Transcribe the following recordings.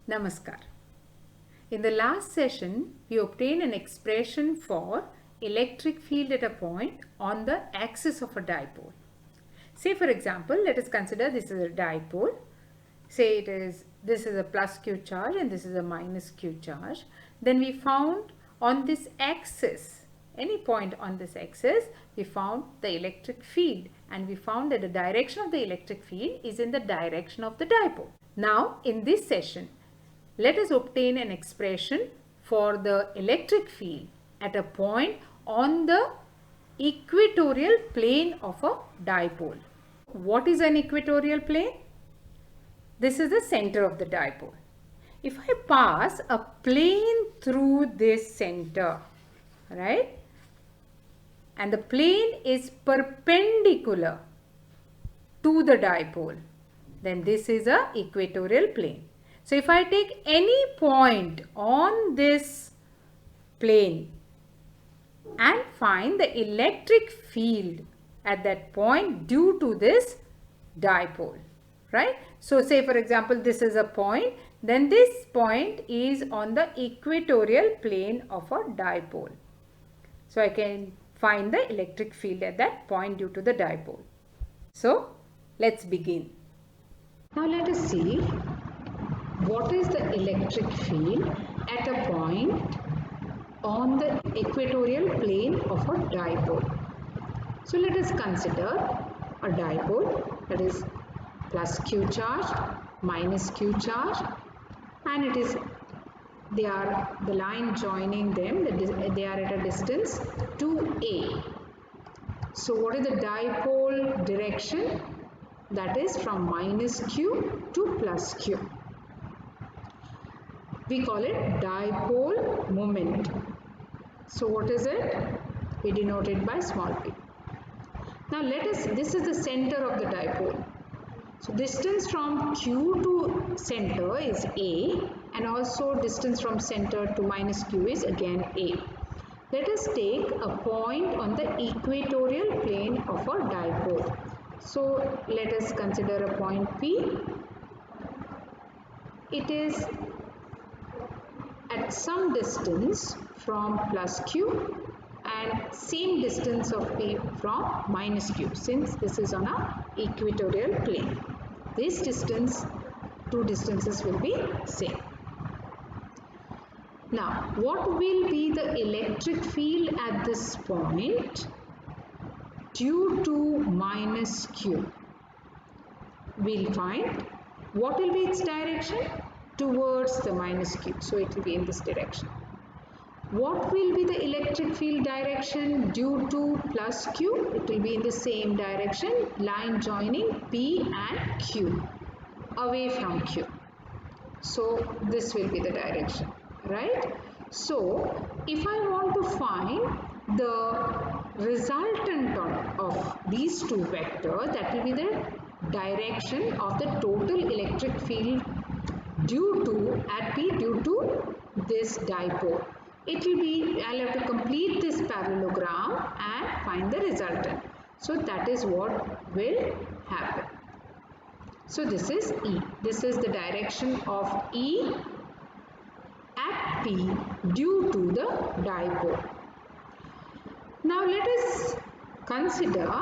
Namaskar. In the last session, we obtained an expression for electric field at a point on the axis of a dipole. Say for example, let us consider this is a dipole. Say this is a plus q charge and this is a minus q charge. Then we found on this axis, any point on this axis, we found the electric field, and we found that the direction of the electric field is in the direction of the dipole. Now in this session, let us obtain an expression for the electric field at a point on the equatorial plane of a dipole. What is an equatorial plane? This is the center of the dipole. If I pass a plane through this center, right, and the plane is perpendicular to the dipole, then this is a equatorial plane. So if I take any point on this plane and find the electric field at that point due to this dipole, right? So say for example, this is a point, then this point is on the equatorial plane of a dipole. So I can find the electric field at that point due to the dipole. So let's begin. Now let us see what is the electric field at a point on the equatorial plane of a dipole. So let us consider a dipole, that is plus q charge, minus q charge, and the line joining them, they are at a distance 2a. So what is the dipole direction? That is from minus q to plus q. We call it dipole moment. So what is it? We denote it by small p. Now this is the center of the dipole. So distance from q to center is a, and also distance from center to minus q is again a. Let us take a point on the equatorial plane of a dipole. So let us consider a point P. It is at some distance from plus q and same distance of P from minus q, since this is on a equatorial plane. This distance, two distances will be same. Now what will be the electric field at this point due to minus q? We'll find what will be its direction towards the minus q, so it will be in this direction. What will be the electric field direction due to plus q? It will be in the same direction, line joining p and q, away from q. So this will be the direction, right? So if I want to find the resultant of these two vectors, that will be the direction of the total electric field due to this dipole. It will be, I'll have to complete this parallelogram and find the resultant. So that is what will happen. So this is E. This is the direction of E at P due to the dipole. Now let us consider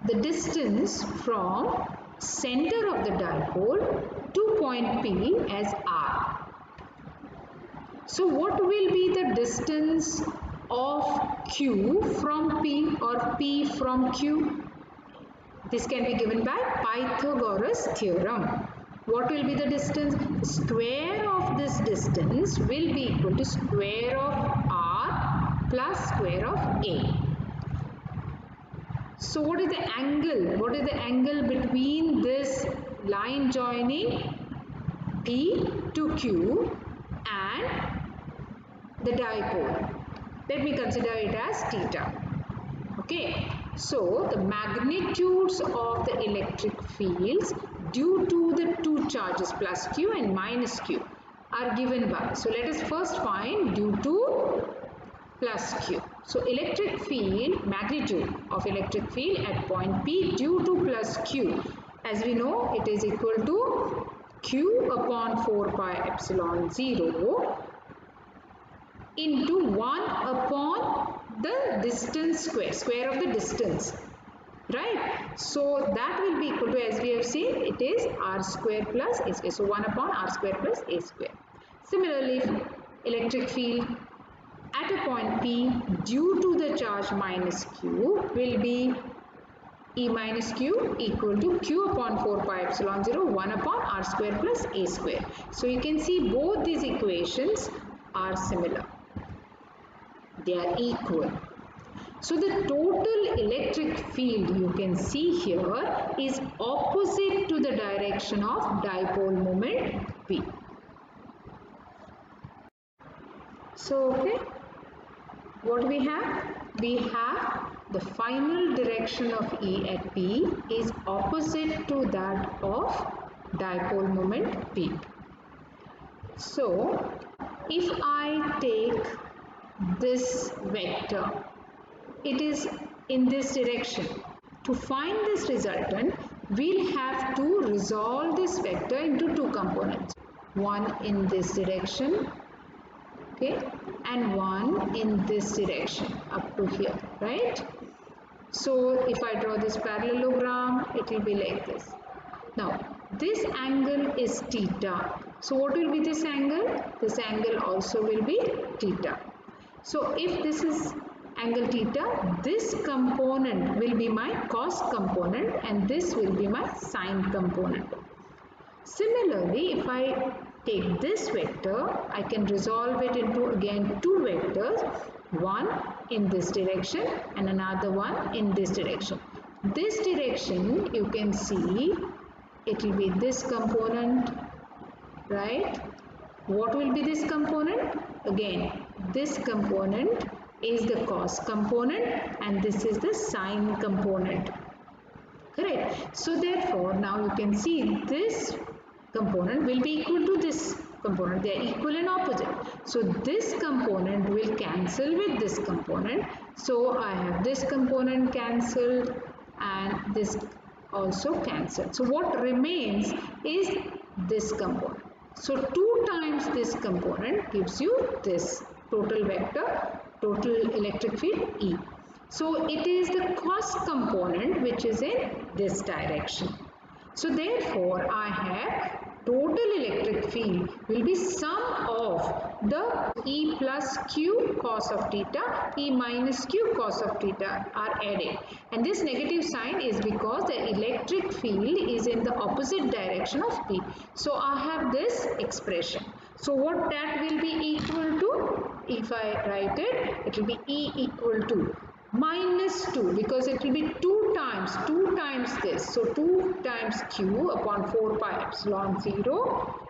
the distance from center of the dipole to point P as R. So what will be the distance of Q from P or P from Q? This can be given by Pythagoras theorem. What will be the distance? Square of this distance will be equal to square of R plus square of A. So what is the angle? What is the angle between this line joining P to Q and the dipole? Let me consider it as theta. Okay. So the magnitudes of the electric fields due to the two charges plus q and minus q are given by. So let us first find due to plus q. So electric field, magnitude of electric field at point P due to plus q As we know, it is equal to Q upon 4 pi epsilon 0 into 1 upon the distance square of the distance, right? So that will be equal to, as we have seen, it is r square plus a square. So 1 upon r square plus a square. Similarly, electric field at a point P due to the charge minus q will be E minus q equal to q upon 4 pi epsilon 0 1 upon r square plus a square. So you can see both these equations are similar. They are equal. So the total electric field you can see here is opposite to the direction of dipole moment P. So okay, what we have? We have the final direction of E at P is opposite to that of dipole moment P. So if I take this vector, it is in this direction. To find this resultant, we'll have to resolve this vector into two components. One in this direction, okay, and one in this direction up to here, right? So if I draw this parallelogram, it will be like this. Now this angle is theta. So what will be this angle? This angle also will be theta. So if this is angle theta, this component will be my cos component and this will be my sine component. Similarly, if I take this vector, I can resolve it into again two vectors, one in this direction and another one in this direction. This direction you can see it will be this component, right? What will be this component? Again, this component is the cos component and this is the sine component. Correct. So therefore, now you can see this component will be equal to this component. They are equal and opposite. So this component will cancel with this component. So I have this component cancelled and this also cancelled. So what remains is this component. So 2 times this component gives you this total vector, total electric field E. So it is the cos component which is in this direction. So therefore I have total electric field will be sum of the E plus Q cos of theta, E minus Q cos of theta are added. And this negative sign is because the electric field is in the opposite direction of P. So I have this expression. So what that will be equal to? If I write it, it will be E equal to minus 2 because it will be 2 times this. So 2 times Q upon 4 pi epsilon 0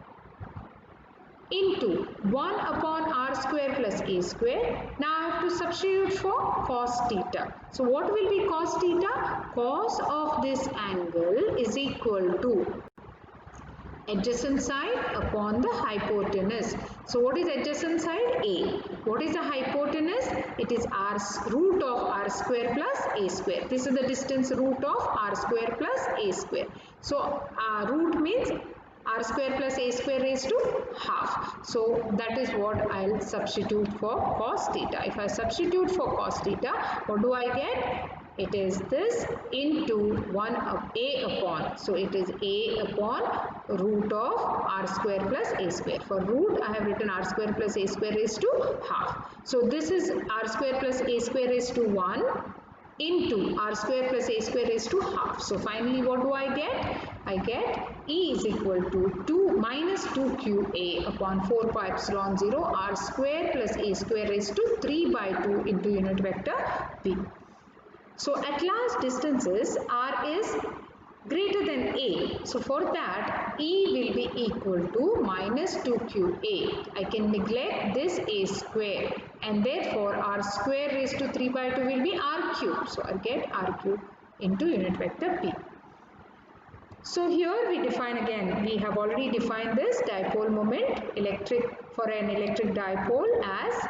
into 1 upon r square plus a square. Now I have to substitute for cos theta. So what will be cos theta? Cos of this angle is equal to adjacent side upon the hypotenuse. So what is adjacent side? A. What is the hypotenuse? It is root of r square plus a square. This is the distance root of r square plus a square. So root means r square plus a square raised to half. So that is what I'll substitute for cos theta. If I substitute for cos theta, what do I get? It is this into 1 of a upon. So it is a upon root of r square plus a square. For root I have written r square plus a square raised to half. So this is r square plus a square raised to 1 into r square plus a square raised to half. So finally what do I get? I get E is equal to 2 minus 2qa upon 4 pi epsilon 0 r square plus a square raised to 3 by 2 into unit vector P. So at last distances r is greater than a. So for that E will be equal to minus 2qa. I can neglect this a square and therefore r square raised to 3 by 2 will be r cube. So I get r cube into unit vector P. So here we define again, we have already defined this dipole moment for an electric dipole as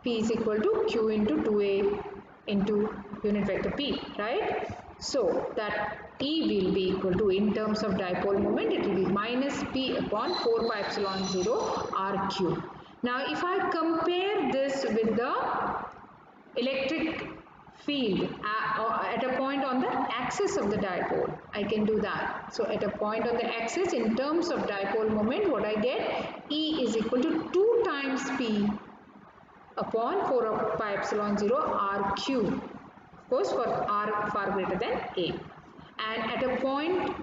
P is equal to Q into 2A into unit vector P, right? So that E will be equal to, in terms of dipole moment, it will be minus P upon 4 pi epsilon 0 R cube. Now if I compare this with the electric field at a point on the axis of the dipole, I can do that. So at a point on the axis, in terms of dipole moment, what I get, E is equal to 2 times P upon 4 pi epsilon 0 R cube, of course for R far greater than A. And at a point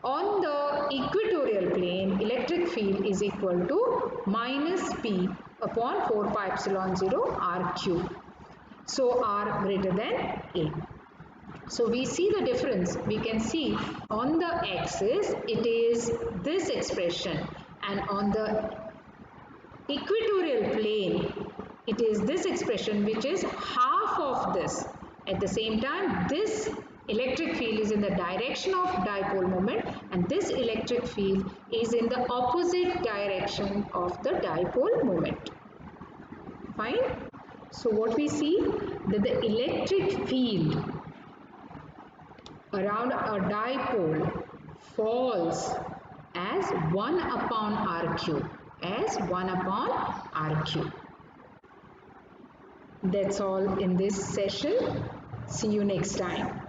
on the equatorial plane, electric field is equal to minus P upon 4 pi epsilon 0 R cube. So R greater than A. So we see the difference. We can see on the axis it is this expression, and on the equatorial plane it is this expression, which is half of this. At the same time, this electric field is in the direction of dipole moment, and this electric field is in the opposite direction of the dipole moment. Fine. So what we see, that the electric field around a dipole falls as 1 upon R cube, as 1 upon R cube. That's all in this session. See you next time.